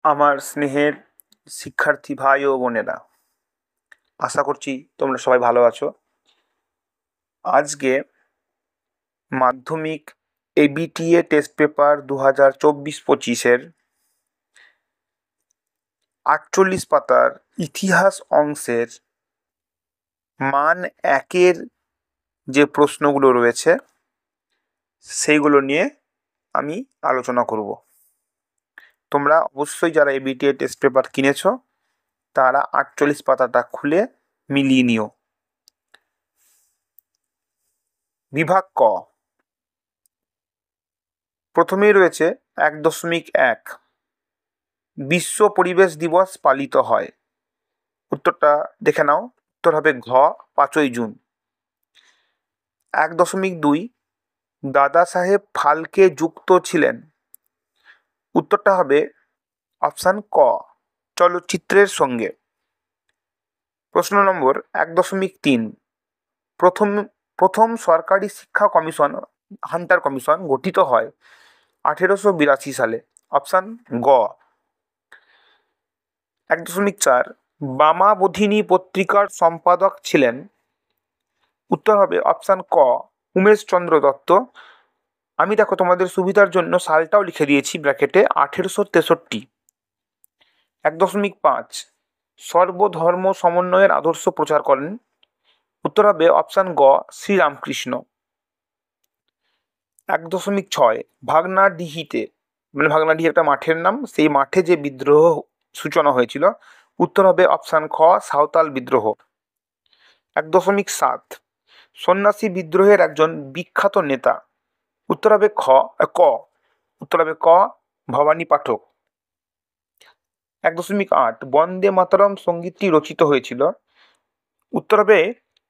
আমার স্নেহের শিক্ষার্থী ভাই ও বোনেরা, আশা করছি তোমরা সবাই ভালো আছো। আজকে মাধ্যমিক এবিটিএ টেস্ট পেপার 2024-25-এর 48 পাতার ইতিহাস অংশের মান 1-এর যে প্রশ্নগুলো রয়েছে সেইগুলো নিয়ে আমি আলোচনা করব। তোমরা অবশ্যই যারা এবিটিএ টেস্ট পেপার কিনেছো তারা 48 পাতাটা খুলে মিলিয়ে নিও। বিভাগ ক, প্রথমেই রয়েছে 1.1 বিশ্ব পরিবেশ দিবস পালিত হয়। উত্তরটা দেখে নাও। উত্তর হবে ঘ, 5ই জুন। 1.2 দাদা সাহেব ফালকে যুক্ত ছিলেন। উত্তরটা হবে অপশান ক, চলচ্চিত্রের সঙ্গে। প্রশ্ন নম্বর 1.3 প্রথম প্রথম সরকারি শিক্ষা কমিশন হান্টার কমিশন গঠিত হয় 1882 সালে। অপশান গ। 1.4 বামাবোধিনী পত্রিকার সম্পাদক ছিলেন। উত্তর হবে অপশান ক, উমেশচন্দ্র দত্ত। আমি দেখো তোমাদের সুবিধার জন্য সালটাও লিখে দিয়েছি ব্র্যাকেটে, 1863। 1.5 সর্বধর্ম সমন্বয়ের আদর্শ প্রচার করেন। উত্তর হবে অপশান গ, শ্রীরামকৃষ্ণ। 1.6 ভাগনাডিহিতে, মানে ভাগনাডিহি একটা মাঠের নাম, সেই মাঠে যে বিদ্রোহ সূচনা হয়েছিল। উত্তর হবে অপশান খ, সাঁওতাল বিদ্রোহ। 1.7 সন্ন্যাসী বিদ্রোহের একজন বিখ্যাত নেতা। উত্তর হবে ক। উত্তর হবে ক, ভবানী পাঠক। 1.8 বন্দে মাতরম সঙ্গীতটি রচিত হয়েছিল। উত্তর হবে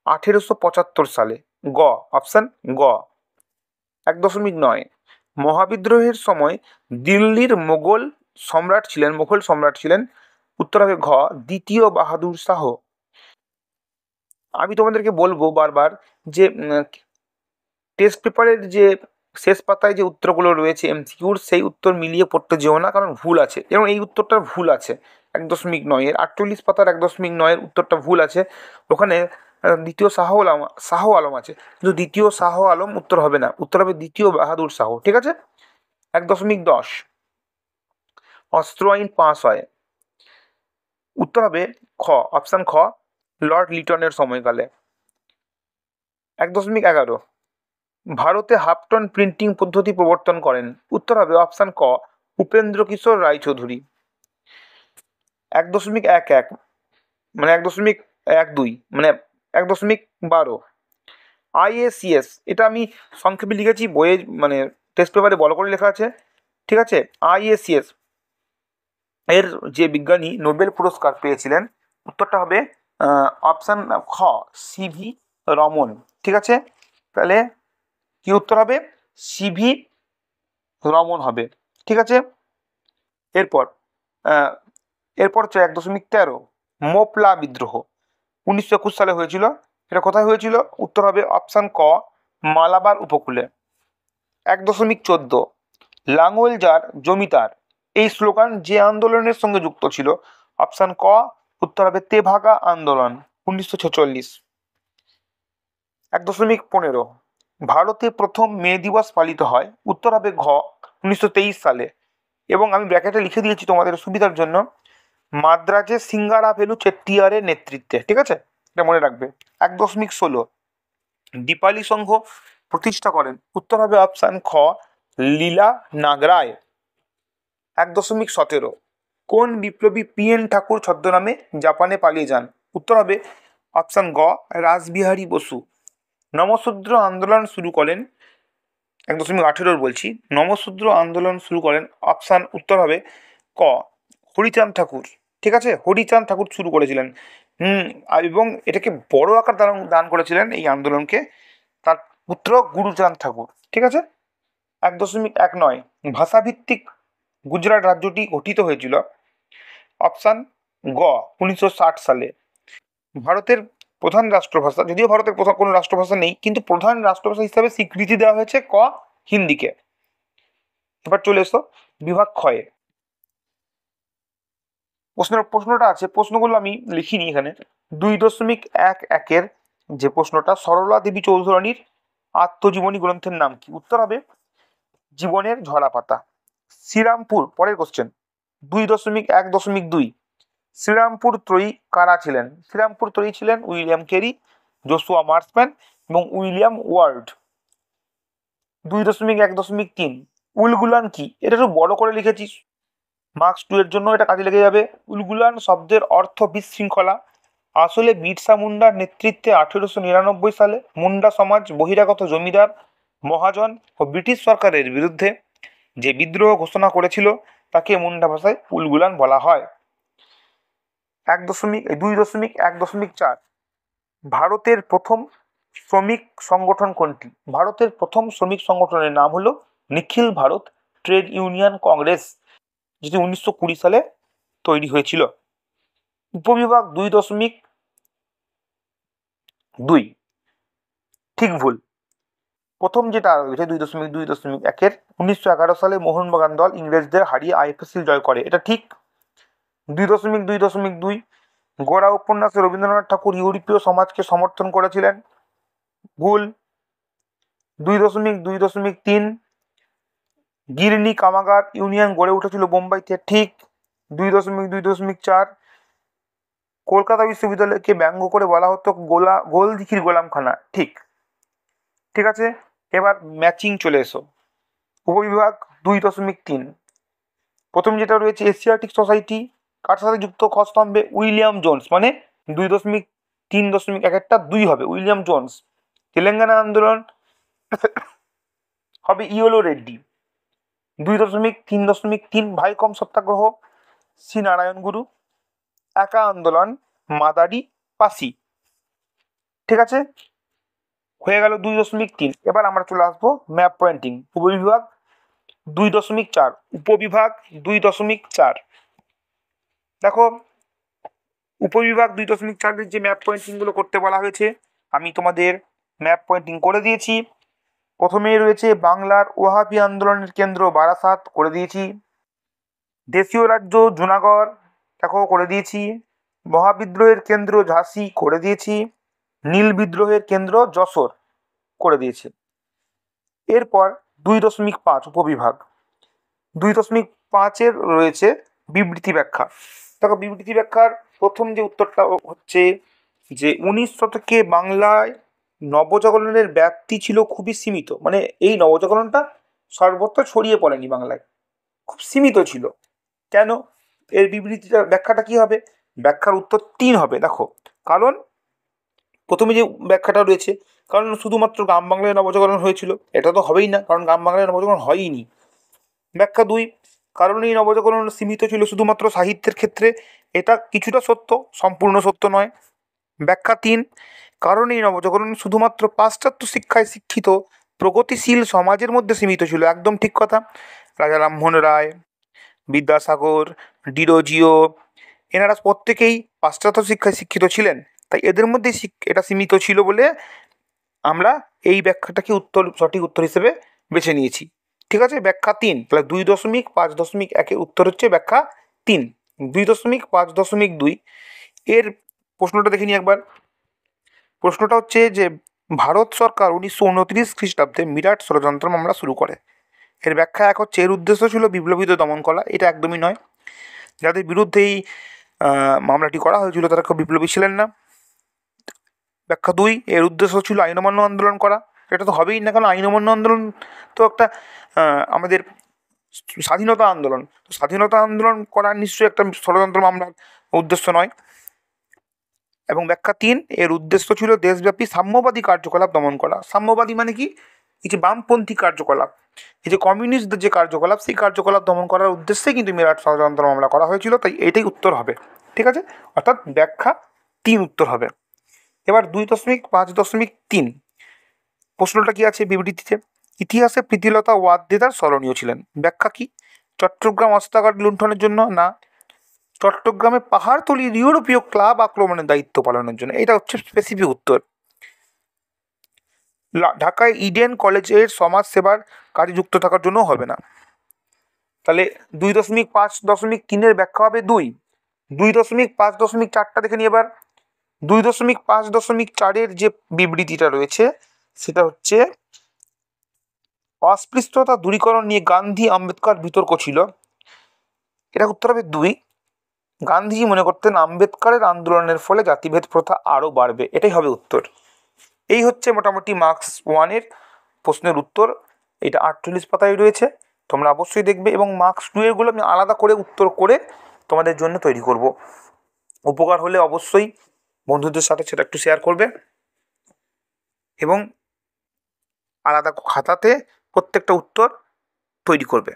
1875 সালে। গ, অপশান গ। 1.9 মহাবিদ্রোহের সময় দিল্লির মোগল সম্রাট ছিলেন। উত্তর হবে ঘ, দ্বিতীয় বাহাদুর শাহ। আমি তোমাদেরকে বলবো বারবার যে টেস্ট পেপারের যে শেষ পাতায় যে উত্তরগুলো রয়েছে এমসিকিউর, সেই উত্তর মিলিয়ে পড়তে যেও না, কারণ ভুল আছে। যেমন এই উত্তরটার ভুল আছে 1.9 এর, 48 পাতার 1.9 এর উত্তরটা ভুল আছে। ওখানে দ্বিতীয় শাহ আলম আছে, কিন্তু দ্বিতীয় শাহ আলম উত্তর হবে না, উত্তর হবে দ্বিতীয় বাহাদুর শাহ। ঠিক আছে। 1.10 অস্ত্র আইন পাস হয়। উত্তর হবে খ, অপশান খ, লর্ড লিটনের সময়কালে। 1.11 ভারতে হাফটন প্রিন্টিং পদ্ধতি প্রবর্তন করেন। উত্তর হবে অপশান ক, উপেন্দ্র কিশোর রায়চৌধুরী। 1.11 মানে 1.12 মানে 1.12 আইএসিএস, এটা আমি সংক্ষেপে লিখেছি, বইয়ে মানে টেস্ট পেপারে বড় করে লেখা আছে। ঠিক আছে। আইএসিএস এর যে বিজ্ঞানী নোবেল পুরস্কার পেয়েছিলেন, উত্তরটা হবে অপশান খ, সিভি রমন। ঠিক আছে। তাহলে কি উত্তর হবে? সিভি রমন হবে। ঠিক আছে। এরপর আহ, এরপর হচ্ছে 1.13 মোপলা বিদ্রোহ 1921 সালে হয়েছিল। এটা কোথায় হয়েছিল? উত্তর হবে অপশান ক, মালাবার উপকূলে। 1.14 লাঙল যার জমিদার, এই স্লোগান যে আন্দোলনের সঙ্গে যুক্ত ছিল? অপশান ক, উত্তর হবে তেভাগা আন্দোলন 1946। 1.15 ভারতে প্রথম মে দিবস পালিত হয়। উত্তর হবে ঘ, 1923 সালে। এবং আমি ব্র্যাকেটে লিখে দিয়েছি তোমাদের সুবিধার জন্য, মাদ্রাজে সিঙ্গারাভেলু চেট্টিয়ারের নেতৃত্বে। ঠিক আছে, এটা মনে রাখবে। 1.16 দীপালি সংঘ প্রতিষ্ঠা করেন। উত্তর হবে অপশান খ, লীলা নাগরায়। 1.17 কোন বিপ্লবী পিএন ঠাকুর ছদ্মনামে জাপানে পালিয়ে যান? উত্তর হবে অপশান গ, রাসবিহারী বসু। নমশূদ্র আন্দোলন শুরু করেন 1.18 বলছি, নমশূদ্র আন্দোলন শুরু করেন। অপশান উত্তর হবে ক, হরিচাঁদ ঠাকুর। ঠিক আছে, হরিচাঁদ ঠাকুর শুরু করেছিলেন। এবং এটাকে বড় আকার দান করেছিলেন এই আন্দোলনকে তার পুত্র গুরুচাঁদ ঠাকুর। ঠিক আছে। 1.19 ভাষাভিত্তিক গুজরাট রাজ্যটি গঠিত হয়েছিল। অপশান গ, 1960 সালে। ভারতের প্রধান রাষ্ট্রভাষা, যদিও ভারতের প্রধান কোনো রাষ্ট্রভাষা নেই, কিন্তু প্রধান রাষ্ট্রভাষা হিসাবে স্বীকৃতি দেওয়া হয়েছে ক, হিন্দিকে। এবার চলে এসো বিভাগ ক্ষয়ে। প্রশ্নটা আছে, প্রশ্নগুলো আমি লিখিনি এখানে। 2.11-এর যে প্রশ্নটা, সরলা দেবী চৌধুরানীর আত্মজীবনী গ্রন্থের নাম কি? উত্তর হবে জীবনের ঝরাপাতা। শ্রীরামপুর, পরের কোশ্চেন, 2.1.2, শ্রীরামপুর ত্রয়ী কারা ছিলেন? শ্রীরামপুর ত্রয়ী ছিলেন উইলিয়াম কেরি, জোশুয়া মার্সম্যান এবং উইলিয়াম ওয়ার্ড। 2.1.3, উলগুলান কি? এটা একটু বড় করে লিখেছি, মার্কস 2 এর জন্য এটা কাজে লেগে যাবে। উলগুলান শব্দের অর্থ বিশৃঙ্খলা। আসলে বিরসা মুন্ডার নেতৃত্বে 1899 সালে মুন্ডা সমাজ বহিরাগত জমিদার, মহাজন ও ব্রিটিশ সরকারের বিরুদ্ধে যে বিদ্রোহ ঘোষণা করেছিল তাকে মুন্ডা ভাষায় উলগুলান বলা হয়। 2.1.4, ভারতের প্রথম শ্রমিক সংগঠন কোনটি? ভারতের প্রথম শ্রমিক সংগঠনের নাম হলো নিখিল ভারত ট্রেড ইউনিয়ন কংগ্রেস, যেটি 1920 সালে তৈরি হয়েছিল। উপবিভাগ 2.2, ঠিক ভুল। প্রথম যেটা রয়েছে 2.2.1-এর, 1911 সালে মোহনবাগান দল ইংরেজদের হারিয়ে আইএফএ জয় করে, এটা ঠিক। 2.2.2, গোরা উপন্যাসে রবীন্দ্রনাথ ঠাকুর ইউরোপীয় সমাজকে সমর্থন করেছিলেন, ভুল। 2.2.3, গিরনি কামাগার ইউনিয়ন গড়ে উঠেছিল বোম্বাইতে, ঠিক। 2.2.4, কলকাতা বিশ্ববিদ্যালয়কে ব্যঙ্গ করে বলা হতো গোলদিঘির গোলামখানা, ঠিক। ঠিক আছে, এবার ম্যাচিং চলে এসো। উপবিভাগ 2.3, প্রথম যেটা রয়েছে এশিয়াটিক সোসাইটি কার সাথে যুক্ত? খ স্তম্ভে উইলিয়াম জোন্স, মানে 2.3.1-টা 2 হবে, উইলিয়াম জোন্স। তেলেঙ্গানা আন্দোলন হবে ইয়েলো রেড্ডি। 2.3.3, ভাইকম সত্যাগ্রহ শ্রী নারায়ণ গুরু। একা আন্দোলন মাদারি পাসি, ঠিক আছে, হয়ে গেল 2.3। এবার আমরা চলে আসবো ম্যাপ পয়েন্টিং, উপবিভাগ 2.4। উপবিভাগ 2.4, দেখো উপবিভাগ 2.4-এর যে ম্যাপ পয়েন্টিং গুলো করতে বলা হয়েছে আমি তোমাদের ম্যাপ পয়েন্টিং করে দিয়েছি। প্রথমেই রয়েছে বাংলার ওয়াহাবি আন্দোলনের কেন্দ্র বারাসাত, করে দিয়েছি। দেশীয় রাজ্য জুনাগড়, দেখো করে দিয়েছি। মহাবিদ্রোহের কেন্দ্র ঝাঁসি, করে দিয়েছি। নীল বিদ্রোহের কেন্দ্র যশোর, করে দিয়েছি। এরপর 2.5 উপবিভাগ 2.5-এর রয়েছে বিবৃতি ব্যাখ্যা। দেখো বিবৃতি ব্যাখ্যার প্রথম যে উত্তরটা হচ্ছে যে 19 শতকে বাংলায় নবজাগরণের ব্যাপ্তি ছিল খুবই সীমিত, মানে এই নবজাগরণটা সর্বত্র ছড়িয়ে পড়েনি, বাংলায় খুব সীমিত ছিল। কেন? এর বিবৃতিটা ব্যাখ্যাটা কি হবে? ব্যাখ্যার উত্তর 3 হবে। দেখো কারণ প্রথমে যে ব্যাখ্যাটা রয়েছে, কারণ শুধুমাত্র গ্রাম বাংলায় নবজাগরণ হয়েছিল, এটা তো হবেই না, কারণ গ্রাম বাংলায় নবজাগরণ হয়ইনি। ব্যাখ্যা 2, কারণ এই নবজাগরণ সীমিত ছিল শুধুমাত্র সাহিত্যের ক্ষেত্রে, এটা কিছুটা সত্য, সম্পূর্ণ সত্য নয়। ব্যাখ্যা 3, কারণ এই নবজাগরণ শুধুমাত্র পাশ্চাত্য শিক্ষায় শিক্ষিত প্রগতিশীল সমাজের মধ্যে সীমিত ছিল, একদম ঠিক কথা। রাজা রামমোহন রায়, বিদ্যাসাগর, ডিরোজিও, এনারা প্রত্যেকেই পাশ্চাত্য শিক্ষায় শিক্ষিত ছিলেন, তাই এদের মধ্যে এটা সীমিত ছিল বলে আমরা এই ব্যাখ্যাটাকে সঠিক উত্তর হিসেবে বেছে নিয়েছি। ঠিক আছে, ব্যাখ্যা 3। তাহলে 2.5.1-এর উত্তর হচ্ছে ব্যাখ্যা 3। 2.5.2 এর প্রশ্নটা দেখে নিই একবার। প্রশ্নটা হচ্ছে যে ভারত সরকার 1929 খ্রিস্টাব্দে মিরাট ষড়যন্ত্র মামলা শুরু করে। এর ব্যাখ্যা 1 হচ্ছে এর উদ্দেশ্য ছিল বিপ্লবীদের দমন করা, এটা একদমই নয়। যাদের বিরুদ্ধে এই মামলাটি করা হয়েছিল তারা কেউ বিপ্লবী ছিলেন না। ব্যাখ্যা 2, এর উদ্দেশ্য ছিল আইন অমান্য আন্দোলন করা, এটা তো হবেই না, কারণ আইন অমান্য আন্দোলন তো একটা আমাদের স্বাধীনতা আন্দোলন, স্বাধীনতা আন্দোলন করার নিশ্চয়ই একটা ষড়যন্ত্র মামলার উদ্দেশ্য নয়। এবং ব্যাখ্যা 3, এর উদ্দেশ্য ছিল দেশব্যাপী সাম্যবাদী কার্যকলাপ দমন করা। সাম্যবাদী মানে কি? এই যে বামপন্থী কার্যকলাপ, এই যে কমিউনিস্টদের যে কার্যকলাপ, সেই কার্যকলাপ দমন করার উদ্দেশ্যে কিন্তু মিরাট ষড়যন্ত্র মামলা করা হয়েছিল, তাই এটাই উত্তর হবে। ঠিক আছে, অর্থাৎ ব্যাখ্যা 3 উত্তর হবে। এবার 2.5.3 প্রশ্নটা কি আছে বিবৃতিতে? ইতিহাসে প্রীতিলতা ওয়াদ্দেদার স্মরণীয় ছিলেন। ব্যাখ্যা কি? চট্টগ্রাম অস্ত্রাগার লুণ্ঠনের জন্য না, চট্টগ্রামে পাহাড়তলির ইউরোপীয় ক্লাব আক্রমণের দায়িত্ব পালনের জন্য, এটা হচ্ছে স্পেসিফিক উত্তর। ঢাকায় ইডেন কলেজের সমাজ সেবার কাজে যুক্ত থাকার জন্য হবে না। তাহলে 2.5.3-এর ব্যাখ্যা হবে 2। 2.5.4টা দেখে নিই এবার। 2.5.4 যে বিবৃতিটা রয়েছে সেটা হচ্ছে অস্পৃশ্যতা দূরীকরণ নিয়ে গান্ধী আম্বেদকর বিতর্ক ছিল। এটা উত্তর হবে 2। গান্ধীজি মনে করতেন আম্বেদকরের আন্দোলনের ফলে জাতিভেদ প্রথা আরও বাড়বে, এটাই হবে উত্তর। এই হচ্ছে মোটামুটি মার্কস 1-এর প্রশ্নের উত্তর। এটা 48 পাতায় রয়েছে, তোমরা অবশ্যই দেখবে, এবং মার্কস 2-এরগুলো আমি আলাদা করে উত্তর করে তোমাদের জন্য তৈরি করব। উপকার হলে অবশ্যই বন্ধুদের সাথে সেটা একটু শেয়ার করবে, এবং আলাদা খাতাতে প্রত্যেকটা উত্তর তৈরি করবে।